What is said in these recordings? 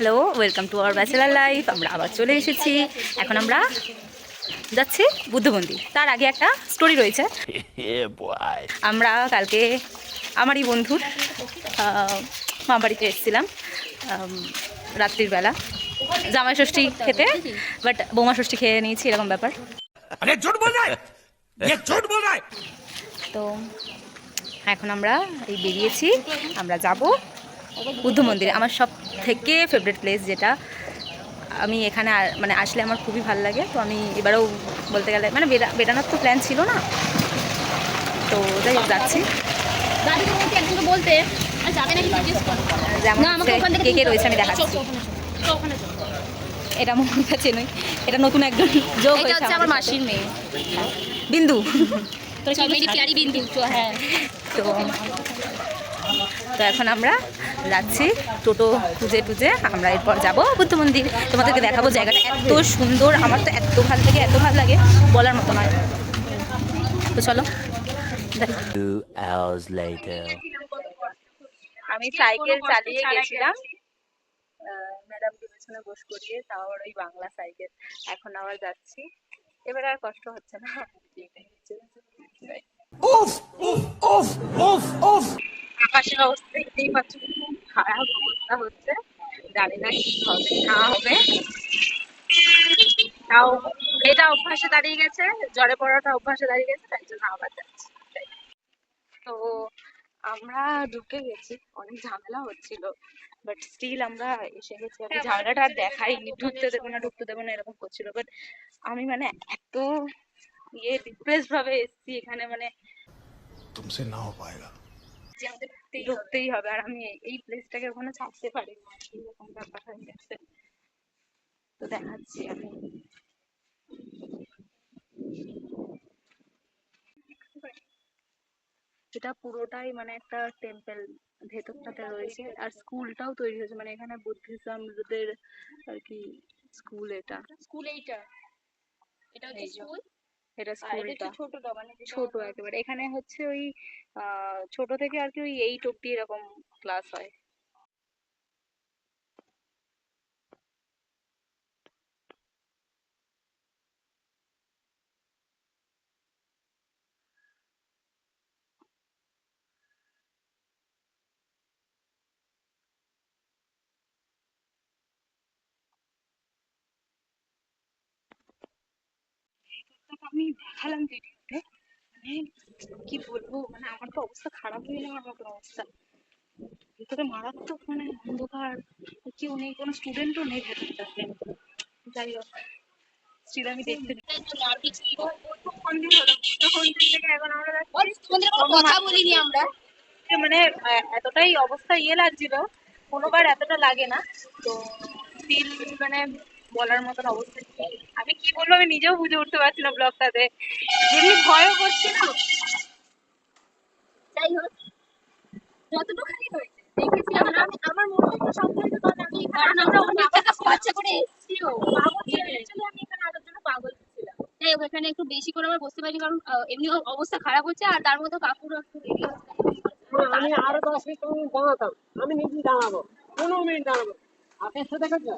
Hello, welcome to our bachelor life. আমরা আবার চলে এসেছি। এখন আমরা যাচ্ছি বুদ্ধ মন্দির। তার আগে একটা স্টোরি রয়েছে। আমরা কালকে আমারই বন্ধুর মা বাড়িতে এসেছিলাম রাত্রির বেলা জামাই ষষ্ঠী খেতে, বাট বৌমা ষষ্ঠী খেয়ে নিয়েছি, এরকম ব্যাপার। তো এখন আমরা এই বেরিয়েছি, আমরা যাব বুদ্ধ মন্দিরে। আমার সব থেকে ফেভারিট প্লেস, যেটা আমি এখানে মানে আসলে আমার খুবই ভালো লাগে। তো আমি এবারেও বলতে গেলে মানে বেড়ানোর তো প্ল্যান ছিল না, তো যাই হোক যাচ্ছি। যেমন কে কে রয়েছে আমি দেখাচ্ছি। এটা মনে কাছে নই, এটা নতুন একজন যোগ হয়েছে, আমার মাসির মেয়ে বিন্দু। হ্যাঁ, তো এখন আমরা যাচ্ছি টোটো খুঁজে টুজে, আমরা এরপর যাব বুদ্ধ মন্দির। তোমাদেরকে দেখাবো জায়গাটা এত সুন্দর, আমার তো এত ভালো লাগে, এত ভালো লাগে বলার মতো নয়। তো চলো। আমি সাইকেল চালিয়ে গেছিলাম ম্যাডামকে পেছনে বস করিয়ে, তাও ওই বাংলা সাইকেল। এখন আবার যাচ্ছি, এবার আর কষ্ট হচ্ছে না। আকাশের অবস্থা দেখতেই পাচ্ছ, খুব খারাপ অবস্থা হচ্ছে। জানি না কি হবে না হবে, তাও এটা অভ্যাসে দাঁড়িয়ে গেছে, জ্বরে পড়াটা অভ্যাসে দাঁড়িয়ে গেছে, তাই জন্য আবার যাচ্ছি। তো আমরা ঢুকে গেছি, অনেক ঝামেলা হচ্ছিল, বাট স্টিল আমরা এসে গেছি। আর ঝামেলাটা আর দেখাইনি, ঢুকতে দেবো না ঢুকতে দেবো না এরকম করছিল। বাট আমি মানে এত ডিপ্রেস ভাবে এসেছি এখানে, মানে तुमसे ना हो पाएगा। যে আমাদের ঢুকতেই হবে, আর আমি এই প্লেসটাকে ওখানে ছাড়তে পারি না, এরকম ব্যাপার হয়ে গেছে। তো দেখাচ্ছি আমি। এটা পুরোটাই মানে একটা টেম্পল ভেতরটাতে রয়েছে, আর স্কুলটাও তৈরি হয়েছে, মানে এখানে বুদ্ধিজমদের আর কি স্কুল। এটা স্কুল, এটা হচ্ছে স্কুল, এটা স্কুলটা ছোট একেবারে। এখানে হচ্ছে ওই ছোট থেকে আর কি ওই 8 অব্দি এরকম ক্লাস হয়। আমি দেখালাম ভিডিওতে, মানে কি বলবো, মানে আমার তো অবস্থা খারাপ হয়ে যাওয়ার মতো অবস্থা। ভিতরে মারাত্মক মানে অন্ধকার, কেউ নেই, কোনো স্টুডেন্টও নেই ভেতরটাতে। যাই হোক, স্টিল আমি দেখতে মন্দির হলো, বুদ্ধ মন্দির থেকে এখন আমরা কথা বলিনি আমরা, মানে এতটাই অবস্থা লাগছিল, কোনোবার এতটা লাগে না। তো স্টিল মানে বলার মতন অবস্থা, আমি কি বলবো আমি নিজেও বুঝে উঠতে পারছি না ব্লগটাতে, এমনি ভয়ও করছিল। যাই হোক, যতটুকুই হয়েছে দেখেছি আমরা, আমার মনে হয় সম্পর্কে, কারণ আমরা অনেক টাকা খরচা করে এসেছিও, পাগল ছিল আমি এখানে আসার জন্য, পাগল ছিলাম। যাই হোক, এখানে একটু বেশি করে আমরা বসতে পারি, কারণ এমনি অবস্থা খারাপ হচ্ছে, আর তার মধ্যে কাকুরও একটু দেরি হচ্ছে। আমি আরো 10 মিনিট দাঁড়াতাম, আমি নিজেই দাঁড়াবো, 15 মিনিট দাঁড়াবো।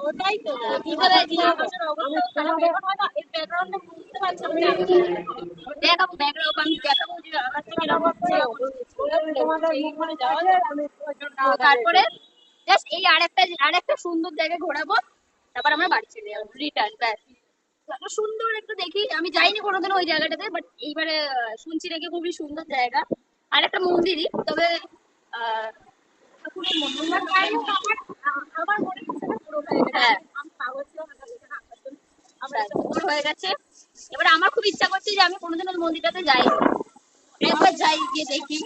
ওটাই তো কিভাবে আকাশের অবস্থা খারাপ, এখন হয়তো এই ব্যাকগ্রাউন্ডে বুঝতে পারছি না। দেখাবো ব্যাকগ্রাউন্ড, আমি দেখাবো যে আকাশটা কিরকম হচ্ছে। তারপরে জাস্ট এই আরেকটা সুন্দর জায়গা ঘোরাবো, তারপর আমরা বাড়ি চলে যাবো, রিটার্ন। ব্যাস, সুন্দর একটু দেখি, আমি যাইনি কোনোদিনও ওই জায়গাটাতে, বাট এইবারে শুনছি নাকি খুবই সুন্দর জায়গা, আর একটা মন্দিরই, তবে ঠাকুরের মন্দির আমার মনে হচ্ছে না পুরো হয়ে গেছে। হ্যাঁ, আমি পাগল ছিলাম পুরো হয়ে গেছে। এবারে আমার খুব ইচ্ছা করছে যে আমি কোনোদিন ওই মন্দিরটাতে যাইনি, একবার যাই, গিয়ে দেখি,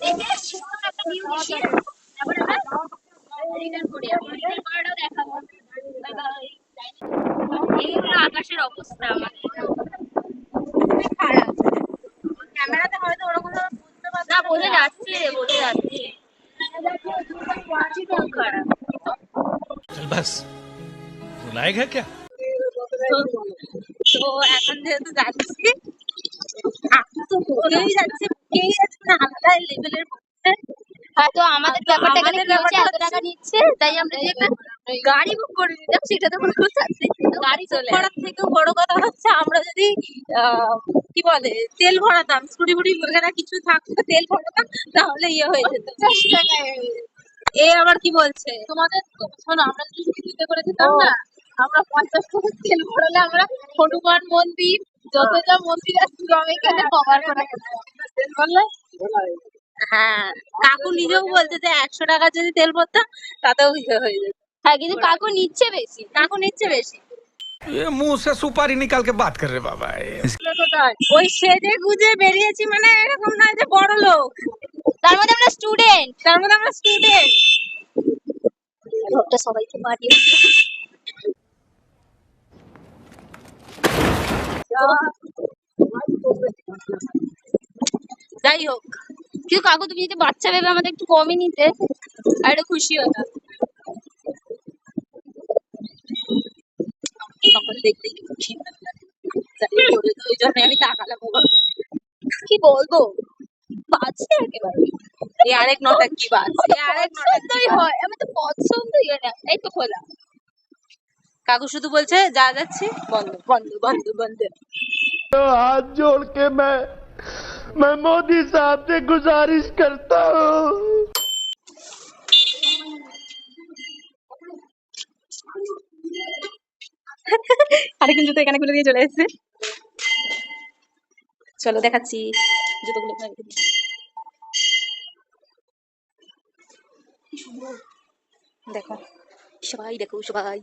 দেখে সুন্দর একটা ভিউ দেখি, তারপরে আমরা রিটার্ন করি। রিটার্ন করাটাও দেখাবো। এই হলো আকাশের অবস্থা আমাদের, খারাপ। ক্যামেরাতে হয়তো ওরকম বুঝতে পারছি না, বোঝা যাচ্ছে খুব খারাপ। चल बस रुलाएगा क्या। তো এখন যেহেতু যাচ্ছি, এখন তো বলেই যাচ্ছে না আলাদা লেভেলের মধ্যে, হ্যাঁ, তো আমাদের ব্যাপারটা এখানে আমাদের কি হচ্ছে, ব্যাপারটা এত টাকা নিচ্ছে, তাই আমরা যদি একটা গাড়ি বুক করে নিতাম সেটা তো কোনো চাকরি গাড়ি বুক করার থেকেও বড় কথা হচ্ছে আমরা যদি কি বলে তেল ভরাতাম, স্কুটি বুটি বগেরা কিছু থাকতো, তেল ভরাতাম, তাহলে ইয়ে হয়ে যেত। এ আবার কি বলছে তোমাদের শোনো, আমরা যদি স্কুটিতে করে দিতাম না, আমরা 50 টাকা তেল ভরালে আমরা হনুমান মন্দির, যত যা মন্দির আছে সব এখানে কভার করা যেত। বললে হ্যাঁ, কাকু নিজেও বলছে যে 100 টাকা যদি তেল ভরতাম তাতেও ইয়ে হয়ে যেত। হ্যাঁ, কিন্তু কাকু নিচ্ছে বেশি। কাকু নিচ্ছে বেশি। ये मुंह से सुपारी निकाल के बात कर रहे बाबा ये। ওই সেজে গুজে বেরিয়েছি মানে এরকম নয় যে বড় লোক, তার মধ্যে আমরা স্টুডেন্ট। তার মধ্যে আমরা স্টুডেন্ট। ঘরটা সবাইকে পাঠিয়ে যাই হোক, কিন্তু কাকু তুমি যদি বাচ্চা ভেবে আমাদের একটু কমই নিতে, আর একটু খুশি হতাম। সকল দেখতেই খুশি ওই জন্য আমি তাকালাম ওভাবে। কি বলবো, বাজে একেবারে। এই আরেক নটা কি বাস, এই আরেক নটা কি পছন্দই বাস। হয়, আমার তো পছন্দই হয় না। এই তো খোলা। কাকু শুধু বলছে যা যাচ্ছি বন্ধ বন্ধ বন্ধ বন্ধ। हाथ जोड़ के मैं मोदी साहब से गुजारिश करता हूँ। আরেকজন জুতো এখানে খুলে দিয়ে চলে এসেছে। চলো দেখাচ্ছি জুতোগুলো এখানে রেখে দিই। দেখো সবাই, দেখো সবাই।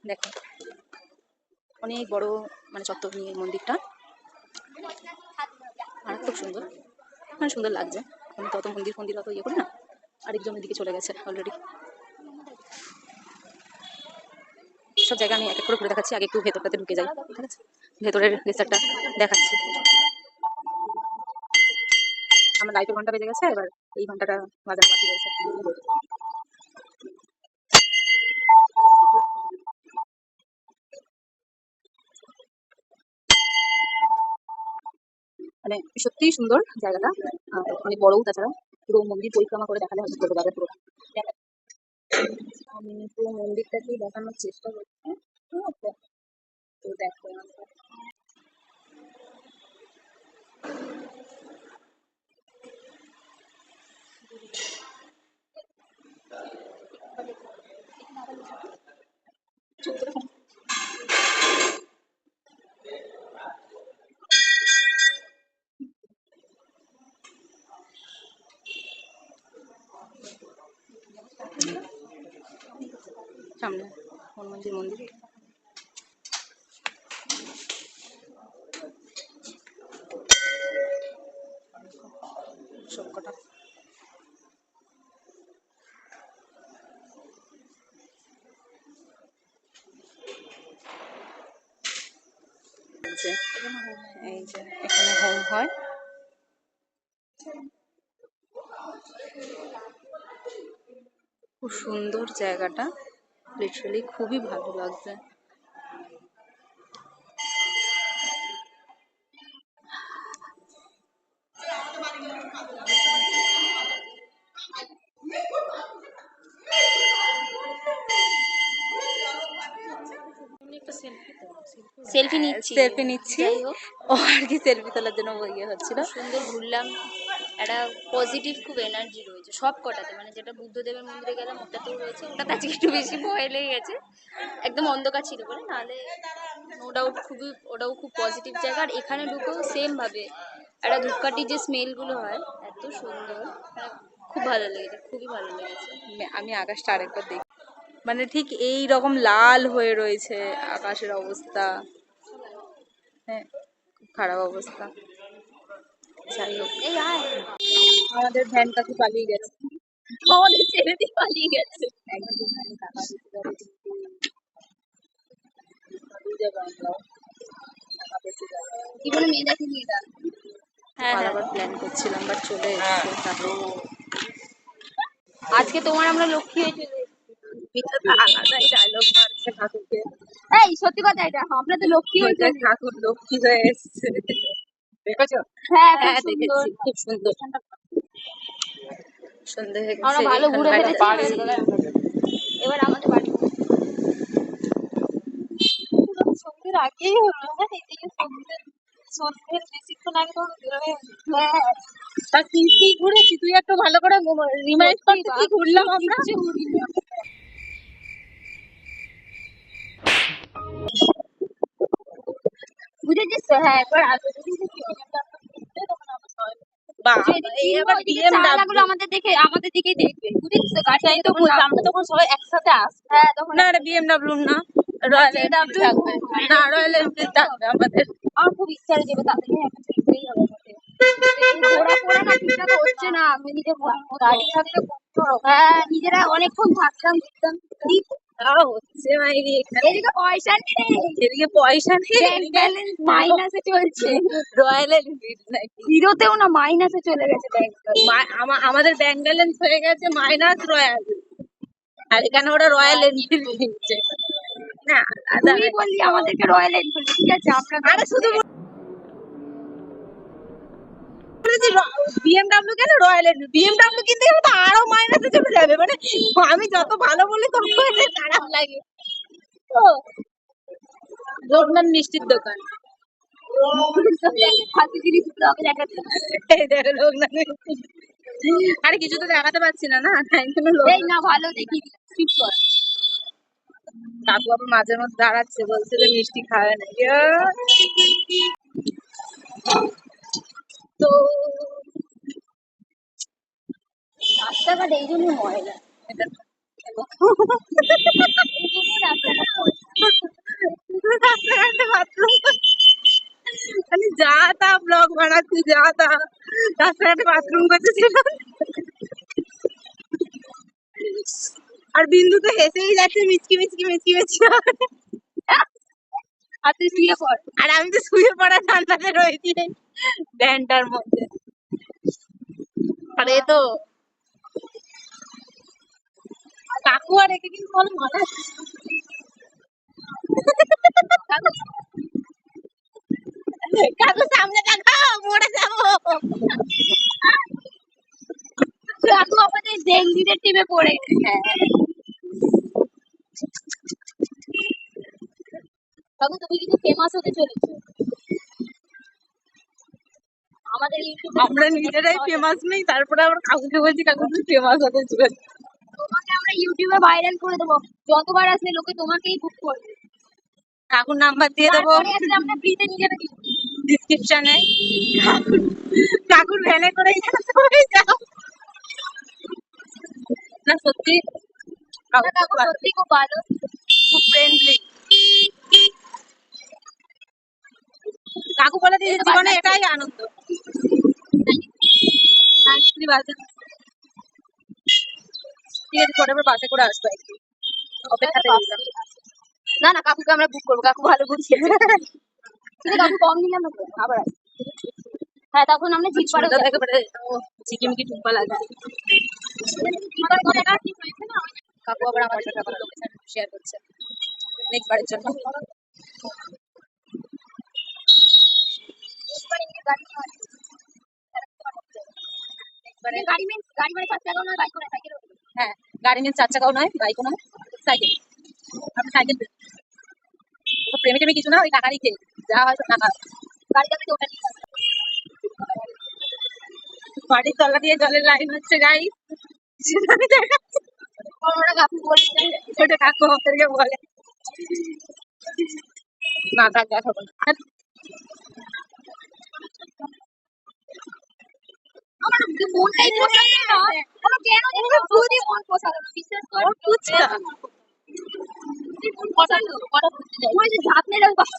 দেখো অনেক বড় মানে চত্বর নিয়ে মন্দিরটা, মারাত্মক সুন্দর, মানে সুন্দর লাগছে। আমি তো অত মন্দির অত ইয়ে করি না, আরেকজনের দিকে চলে গেছে অলরেডি। সব জায়গা আমি এক এক করে ঘুরে দেখাচ্ছি, আগে একটু ভেতরটাতে ঢুকে যাই, ঠিক আছে? ভেতরের গেস্টারটা দেখাচ্ছি। আমার লাইটের ঘন্টা বেজে গেছে, এবার এই ঘন্টাটা বাজানো বাকি রয়েছে। মানে সত্যিই সুন্দর জায়গাটা, অনেক বড়ও, তাছাড়া পুরো মন্দির পরিক্রমা করে দেখালে হয়তো বোঝা যাবে পুরো। আমি পুরো মন্দিরটাকেই দেখানোর চেষ্টা করছি, ঠিক আছে? তো দেখো সামনে হনুমানজির মন্দির। সবকটা এই যে এখানে হোম হয়। খুব সুন্দর জায়গাটা, লিটারালি খুবই ভালো লাগছে। সেলফি নিচ্ছি, সেলফি নিচ্ছি, যাই হোক ও আর কি সেলফি তোলার জন্য ইয়ে হচ্ছিল। সুন্দর ঘুরলাম, একটা পজিটিভ খুব এনার্জি রয়েছে সব কটাতে। মানে যেটা বুদ্ধদেবের মন্দিরে গেলাম ওটাতেও রয়েছে, ওটাতে আজকে একটু বেশি ভয় লেগে গেছে, একদম অন্ধকার ছিল বলে, নাহলে নো ডাউট খুবই, ওটাও খুব পজিটিভ জায়গা। আর এখানে ঢুকেও সেম ভাবে একটা ধূপকাঠির যে স্মেলগুলো হয় এত সুন্দর, মানে খুব ভালো লেগেছে, খুবই ভালো লেগেছে। আমি আকাশটা আরেকবার দেখি, মানে ঠিক এই রকম লাল হয়ে রয়েছে আকাশের অবস্থা, হ্যাঁ খুব খারাপ অবস্থা। যাই হোক, এই আয়, আমাদের ভ্যানটা তো পালিয়ে গেছে, আমাদের ছেড়ে দিয়ে পালিয়ে গেছে। একদম ভ্যানে টাকা দিতে পারে কিন্তু বুঝে পারলাম টাকা বেঁচে যাবে। জীবনে মেয়ে দেখে নিয়ে যান। হ্যাঁ, পালাবার প্ল্যান করছিলাম বাট চলে এসেছে তারপর। আজকে তোমার আমরা লক্ষ্মী হয়ে চলে এসেছি। পিঠা তো আলাদাই ডায়লগ মারছে কাকুকে। এই সত্যি কথা, এটা আমরা তো লক্ষ্মী হয়েছে। ঠাকুর লক্ষ্মী হয়ে এসছে, দেখেছো? হ্যাঁ হ্যাঁ খুব সুন্দর। দেখেছি, খুব সুন্দর। সন্ধে হয়ে আমরা গেছে, ভালো ঘুরে এখানকার ফেলেছি, বাড়ি। এবার আমাদের বাড়ি। সন্ধ্যের আগেই হলো, হ্যাঁ এদিকে সন্ধ্যের বেশিক্ষণ আগে তো বেরোয়। হ্যাঁ তা কি কি ঘুরেছি তুই একটু ভালো করে রিমাইন্ড করতে, কি ঘুরলাম আমরা? বুঝেছিস তো? হ্যাঁ এবার আসবে বাবা, এই আবার চালাগুলো BMW। আমাদের দেখে আমাদের দিকেই দেখবে, বুঝেছিস তো? গাড়ি তাই তো বলছি, আমরা তখন সবাই একসাথে আসবো। হ্যাঁ তখন না এটা BMW না, রয়্যাল এনফিল্ড থাকবে। না রয়্যাল এনফিল্ড থাকবে আমাদের। আমার খুব ইচ্ছা হয়ে যাবে তাদের নিয়ে একটা ট্রিপেই হবে আমাদের। ঘোরা ফোরা না ঠিকঠাক হচ্ছে না, আমি নিজে গাড়ি থাকলে হ্যাঁ নিজেরা অনেকক্ষণ থাকতাম ঘুরতাম। তাও হচ্ছে মাইরি এখানে, এদিকে পয়সা নেই, এদিকে পয়সা নেই, ব্যাংক ব্যালেন্স মাইনাসে চলছে। রয়্যাল এনফিল্ড নাকি। জিরোতেও না, মাইনাসে চলে গেছে ব্যাংক। আমাদের ব্যাংক ব্যালেন্স হয়ে গেছে মাইনাস রয়্যাল, আর এখানে ওরা রয়্যাল এনফিল্ড কিনছে। না দাদা, তুই বললি আমাদেরকে রয়্যাল এনফিল্ড, ঠিক আছে আমরা আরে শুধু বলেছি BMW কেন রয়্যাল এনফিল্ড, BMW কিনতে গেলে তো আরো মাইনাসে চলে যাবে, মানে আমি যত ভালো বলি তত এদের খারাপ লাগে। তো লোকনাথ মিষ্টির দোকান, ফালতু জিনিস ব্লগে দেখাচ্ছে। এই দেখো লোকনাথ মিষ্টি। আরে কিছু তো দেখাতে পারছি না, না তাই জন্য এই না ভালো দেখি স্কিপ কর। কাকু আবার মাঝে মধ্যে দাঁড়াচ্ছে, বলছে যে মিষ্টি খাবে না। তো রাস্তাঘাট এই জন্য ময়লা, এটা এই জন্য রাস্তাঘাট রাস্তাঘাটে বাথরুম, মানে যা তা ব্লগ বানাচ্ছি, যা তা রাস্তাঘাটে বাথরুম করতেছিল। আর বিন্দু তো হেসেই যাচ্ছে, মিচকি মিচকি মিচকি মিচকি করে। আর তুই শুয়ে পড়। আর আমি তো শুয়ে পড়া ঠান্ডাতে রয়েছি ভ্যানটার মধ্যে। আর এ তো কাকু আর একে কিন্তু ভালো মানাচ্ছে। কাকু সামনে দেখো, মরে যাবো। কাকু আমাদের ডেঙ্গিদের টিমে পড়ে গেছে। কাকু তুমি কিন্তু ফেমাস হতে চলেছো আমাদের ইউটিউবে। আমরা নিজেরাই ফেমাস নেই, তারপরে আবার কাকুকে বলছি কাকু তুমি ফেমাস হতে চলেছে। তোমাকে আমরা ইউটিউবে ভাইরাল করে দেবো, যতবার আসলে লোকে তোমাকেই বুক করবে। কাকুর নাম্বার দিয়ে দেবো তারপরে আসলে আমরা ফ্রিতে নিজেরা দিব। ডিসক্রিপশনে। কাকুর ভ্যানে করে সবাই যাও। না সত্যি না, কাকু সত্যি খুব ভালো। খুব ফ্রেন্ডলি। কাকু বলে দিয়েছে জীবনে এটাই আনন্দ। ঠিক আছে, পরে আবার বাসে করে আসবো একদিন, অপেক্ষাতে রইলাম। না না, কাকুকে আমরা বুক করবো, কাকু ভালো বুঝিয়েছে। কিন্তু কাকু কম নিলাম না তো, আবার আসবে। হ্যাঁ তখন আমরা জিপ পাড়ে ছোটটা একেবারে ঝিকিমিকি টুম্পা লাগে। কাকু আবার আমার সাথে আবার লোকেশন শেয়ার করছে নেক্সট বারের জন্য। গাড়ি মানে 4 চাকাও নয়, বাইক নয়, সাইকেল। হ্যাঁ গাড়ি নিয়ে 4 চাকাও নয়, বাইকও নয়, সাইকেল। আপনি সাইকেল প্রেমে টেমে কিছু না, ওই টাকারই খেয়ে যা হয় সব টাকা। গাড়ি চালাতে ওটা নিয়ে বাড়ির তলা দিয়ে জলের লাইন হচ্ছে গাই, সেটা আমি দেখাচ্ছি। ওরা কাকু বলছে ওটা কাকু আমাদেরকে বলে। না তার দেখাবো না। আমার মনটাই পোষালো না। আমার কেন জানি না দুদিন মন পোষালো না, বিশ্বাস কর। ফুচকা ওই যে ঝাঁপ মেরে বাসে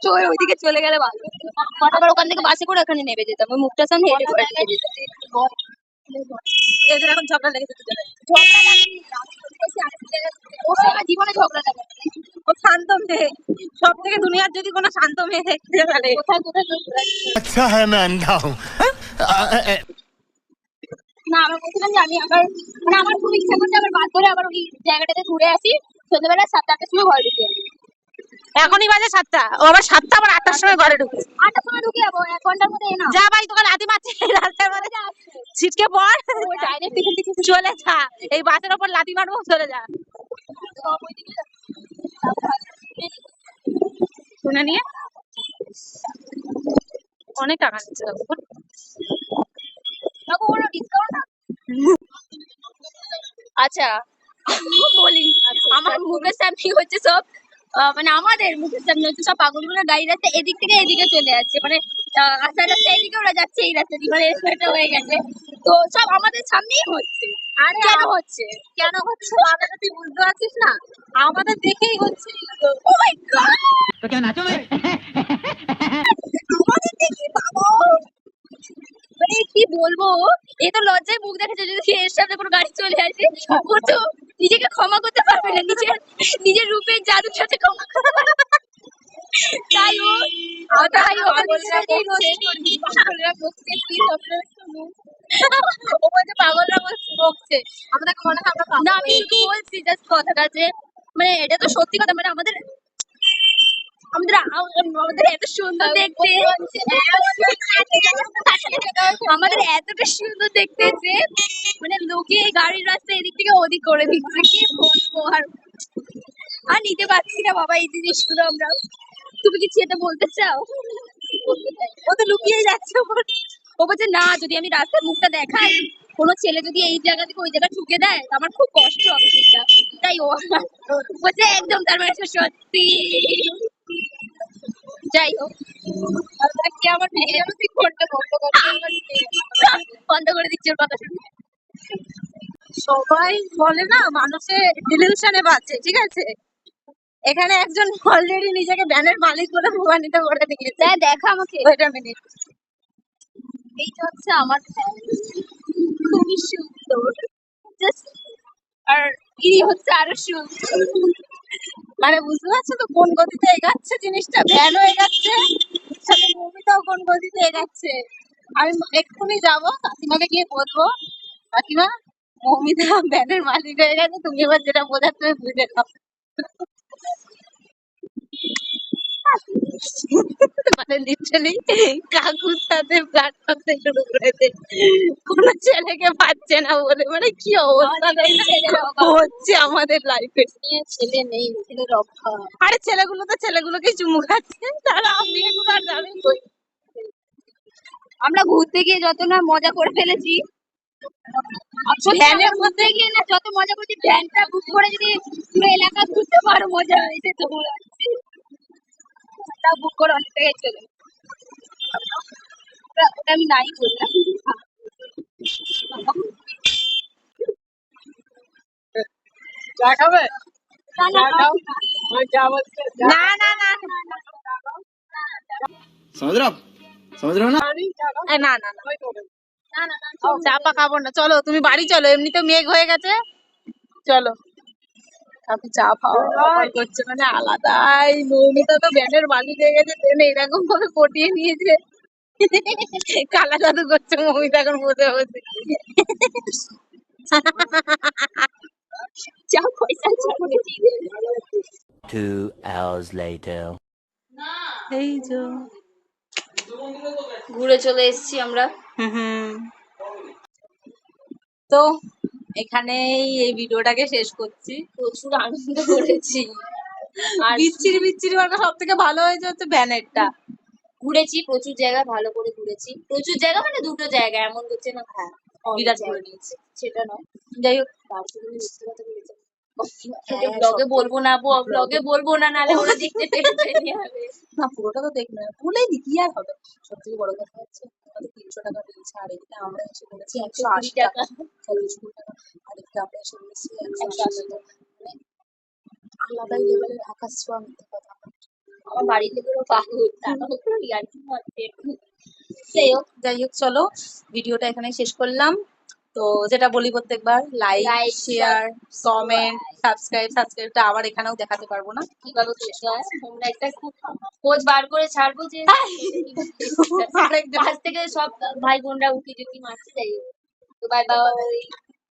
চলে ওইদিকে চলে গেলে ভালো। আবার ওখান থেকে বাসে করে ওখানে নেমে যেতাম, ওই মুখটার সামনে হেঁটে করে যেতাম। এদের এখন ঝগড়া লেগেছে দুজনে। ঝগড়া লাগেনি, আমি চলে গেছি আরেক জায়গায়। ওর সঙ্গে জীবনে ঝগড়া লাগে না। ও শান্ত মেয়ে, সব থেকে দুনিয়ার যদি কোনো শান্ত মেয়ে দেখতে পারে। কোথায় কোথায় চলে अच्छा है मैं अंधा हूँ না, আমি বলছিলাম যে আমি আবার মানে আমার খুব ইচ্ছা করছে আবার বাদ করে আবার ওই জায়গাটাতে ঘুরে আসি, সন্ধ্যেবেলা 7-8টার সময় ঘরে ঢুকি আমি। এখনই বাজে 7টা, ও আবার 7টা আবার 8টার সময় ঘরে ঢুকছে। 8টার সময় ঢুকে যাবো, 1 ঘন্টার মধ্যে এ না। যা ভাই তোকে লাথি মারছে রাস্তার মধ্যে, ছিটকে পড়, ডাইরেক্ট টিকিট থেকে চলে যা, এই বাসের ওপর লাথি মারবো, চলে যা। সব ওইদিকে শুনে নিয়ে অনেক টাকা নিচ্ছে কাকু কোনো ডিসকাউন্ট না। আচ্ছা আমিও বলি, আমার মুখের সামনে হচ্ছে সব মানে আমাদের মুখের সামনে হচ্ছে সব পাগলগুলো গাড়ি রাস্তা এদিক থেকে এদিকে চলে যাচ্ছে, মানে আসার রাস্তা এদিকে ওরা যাচ্ছে এই রাস্তা দিয়ে, মানে এটা হয়ে গেছে। তো সব আমাদের সামনেই হচ্ছে। আর কেন হচ্ছে? কেন হচ্ছে বাবাটা তুই বুঝতে পারছিস না, আমাদের দেখেই হচ্ছে এগুলো। ও মাই গড, तो क्या नाचो मैं আমাদের দেখি বাবা, মানে কি বলবো, এ তো লজ্জায় মুখ দেখাচ্ছে, যদি এর সামনে কোনো গাড়ি চলে আসে ও তো নিজেকে ক্ষমা করতে পারবে না, নিজের রূপের জাদুর সাথে ক্ষমা করতে পারবে না। তাই ও পাগলরা বকছে, কি হবে শুনো। ও বলছে পাগলরা বকছে, আমাদের মনে হয় আমরা পাগল। না আমি শুধু বলছি জাস্ট কথাটা যে, মানে এটা তো সত্যি কথা, মানে আমাদের আমাদের আমাদের এত সুন্দর দেখতে, আমাদের এতটা সুন্দর দেখতে যে মানে লোকে এই গাড়ির রাস্তা এদিক থেকে ওদিক করে দিচ্ছে, কি বলবো আর, আর নিতে পারছি না বাবা এই জিনিসগুলো আমরা। তুমি কিছু এটা বলতে চাও? ও তো লুকিয়ে যাচ্ছে ওপর। ও বলছে না, যদি আমি রাস্তার মুখটা দেখাই, কোনো ছেলে যদি এই জায়গা থেকে ওই জায়গা ঠুকে দেয় তো আমার খুব কষ্ট হবে সেটা। তাই ও বলছে একদম, তার মানে এটা সত্যি। যাই হোক, তারপরে কি আমার ভিডিও তুই করতে বন্ধ করতে বন্ধ করে দিচ্ছে ওর কথা শুনে। সবাই বলে না মানুষের ডিলিউশনে বাঁচে, ঠিক আছে, এখানে একজন অলরেডি নিজেকে ব্যানের মালিক বলে প্রমাণিত করে দিয়েছে। দেখা আমাকে, ওইটা মিনিট, এইটা হচ্ছে আমার fan। খুবই সুন্দর, জাস্ট, আর ইনি হচ্ছে আরো সুন্দর। মানে বুঝতে পারছো তো কোন গতিতে এগাচ্ছে জিনিসটা, ভ্যানও এগাচ্ছে, সাথে মৌমিতাও কোন গতিতে এগাচ্ছে। আমি এক্ষুনি যাবো কাকিমাকে গিয়ে বলবো, কাকিমা মৌমিতা ভ্যানের মালিক হয়ে গেছে, তুমি এবার যেটা বোঝার তুমি বুঝে নাও। মানে লিটারালি কাকুর সাথে প্ল্যাটফর্ম থেকে ঘুরেছে, কোন ছেলেকে পাচ্ছে না বলে, মানে কি অবস্থা হচ্ছে আমাদের লাইফে। ছেলে নেই, ছেলের অভাব। আরে ছেলেগুলো তো ছেলেগুলোকে চুমু খাচ্ছে, তারা মেয়েগুলো আর যাবে কই? আমরা ঘুরতে গিয়ে যত না মজা করে ফেলেছি, ভ্যানের মধ্যে গিয়ে না যত মজা করছি, ভ্যানটা বুক করে যদি পুরো এলাকা ঘুরতে পারো মজা হয়েছে তো মনে হচ্ছে। ওটা বুক করে অনেক জায়গায় চলে ওটা আমি নাই বললাম। क्या खावे না না मैं क्या बोलते না না না समझ रहे हो आप समझ रहे हो ना এ, না না না চাপা খাবো না, চলো তুমি বাড়ি চলো, এমনিতে মেঘ হয়ে গেছে, চলো। কাকু চা খাওয়া অফার করছে মানে আলাদাই, মৌমিতা তো ব্যানের মালিক হয়ে গেছে, ট্রেনে এরকম ভাবে পটিয়ে নিয়েছে, কালা জাদু করছে মৌমিতা এখন বসে বসে। যা পয়সা আছে করেছি। 2 hours later. এই যে ঘুরে চলে এসেছি আমরা। তো এখানেই এই ভিডিওটাকে শেষ করছি। প্রচুর আনন্দ করেছি, আর বিচ্ছিরি বিচ্ছিরি মানে সব থেকে ভালো হয়েছে হচ্ছে ব্যানেরটা। ঘুরেছি প্রচুর জায়গা, ভালো করে ঘুরেছি প্রচুর জায়গা, মানে দুটো জায়গা এমন হচ্ছে না, হ্যাঁ বিরাট করে নিয়েছে। সেটা নয়। যাই হোক, ব্লগে বলবো না, ব্লগে বলবো না, নালে ওরা দেখতে পেয়ে যাবে। না পুরোটা তো দেখবে না, ভুলেই দি কি আর হবে। সব থেকে বড় কথা হচ্ছে আমাদের 300 টাকা দিয়েছে, আর এদিকে আমরা এসে বলেছি 180 টাকা, 120 টাকা, আর এদিকে আমরা এসে বলেছি 180 টাকা। মানে আলাদাই লেভেলের আকাশ ছোঁয়া মিথ্যে কথা। আমার বাড়ি থেকে পাগল, তারা পুরো ইয়ার্কি মারছে। যাই হোক চলো, ভিডিওটা এখানে শেষ করলাম। তো যেটা বলি প্রত্যেকবার, লাইক Like, শেয়ার কমেন্ট সাবস্ক্রাইবটা আবার এখানেও দেখাতে পারবো না। কিভাবে করতে হয় আমরা একটা খোঁজ বার করে ছাড়বো যে আরেকজন পাশ থেকে সব ভাই বোনরা উঠি মারছে। যাই হোক, তো বাই বাই।